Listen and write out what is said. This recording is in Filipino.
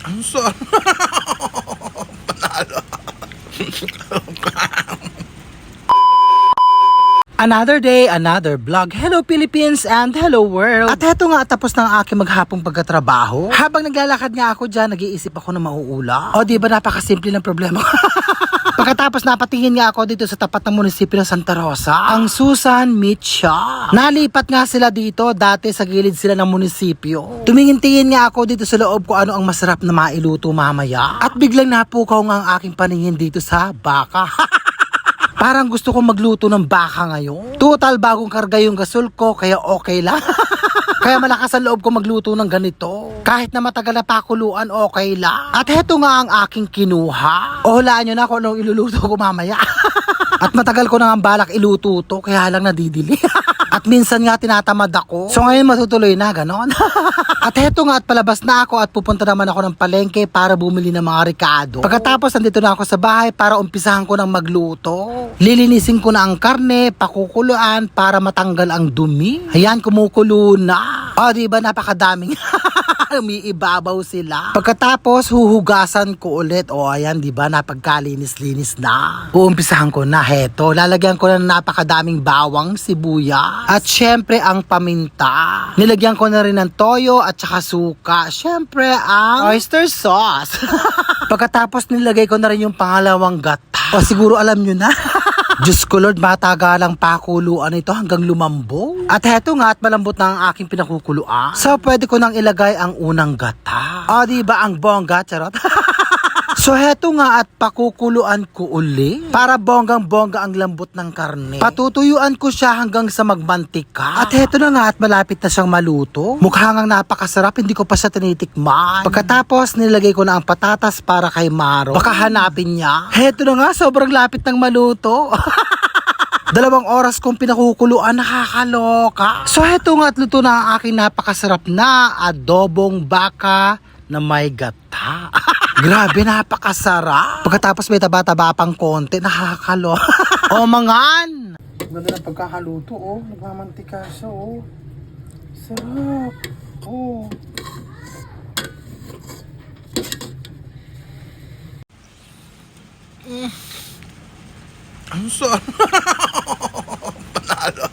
Ang sarap. Panalo. Another day, another vlog. Hello Philippines and hello world. At heto nga, tapos ng aking maghapong pagkatrabaho. Habang naglalakad nga ako dyan, nag-iisip ako na mauula. O di ba napakasimple ng problema. Pagkatapos napatingin nga ako dito sa tapat ng munisipyo ng Santa Rosa, ang Susan Meat Shop. Nalipat nga sila dito, dati sa gilid sila ng munisipyo. Tumingin-tingin nga ako dito sa loob ko ano ang masarap na mailuto mamaya. At biglang napukaw nga ang aking paningin dito sa baka. Parang gusto kong magluto ng baka ngayon. Total bagong karga yung gasol ko, kaya okay lang. Kaya malakas ang loob ko magluto ng ganito. Kahit na matagal na pakuluan, okay lang. At heto nga ang aking kinuha. O hulaan nyo na kung anong iluluto ko mamaya. At matagal ko na ang balak iluto to, kaya lang nadidili. At minsan nga tinatamad ako. So ngayon matutuloy na, ganon. At heto nga at palabas na ako at pupunta naman ako ng palengke para bumili ng mga rekado. Pagkatapos nandito na ako sa bahay para umpisahan ko ng magluto. Lilinisin ko na ang karne, pakukuluan para matanggal ang dumi. Ayan, kumukulo na. O diba napakadaming umiibabaw sila. Pagkatapos huhugasan ko ulit. O ayan, diba napagkalinis-linis na. Uumpisahan ko na, heto. Lalagyan ko na ng napakadaming bawang, sibuyas. At syempre ang paminta. Nilagyan ko na rin ng toyo at saka suka. Syempre ang oyster sauce. Pagkatapos nilagay ko na rin yung pangalawang gata. O siguro alam nyo na. Diyos ko Lord, matagalang pakuluan ito hanggang lumambong. At heto nga at malambot na ang aking pinakukuluan. So pwede ko nang ilagay ang unang gata. O diba ang bongga, charot? So heto nga at pakukuluan ko uli para bonggang-bongga ang lambot ng karne. Patutuyuan ko siya hanggang sa magmantika. At heto na nga at malapit na siyang maluto. Mukha ngang napakasarap, hindi ko pa siya tinitikman. Pagkatapos nilagay ko na ang patatas para kay Maro. Baka hanapin niya. Heto na nga, sobrang lapit ng maluto. 2 oras kong pinakukuluan, nakakaloka. So heto nga at luto na ang aking napakasarap na adobong baka na may gata. Grabe, napakasarap. Pagkatapos may taba-taba pang konti, nakakalo. O mangan! Ganda ng pagkakaluto, oh. Nagmamantika siya, oh. Sarap. Oh. Ang sarap. Panalo.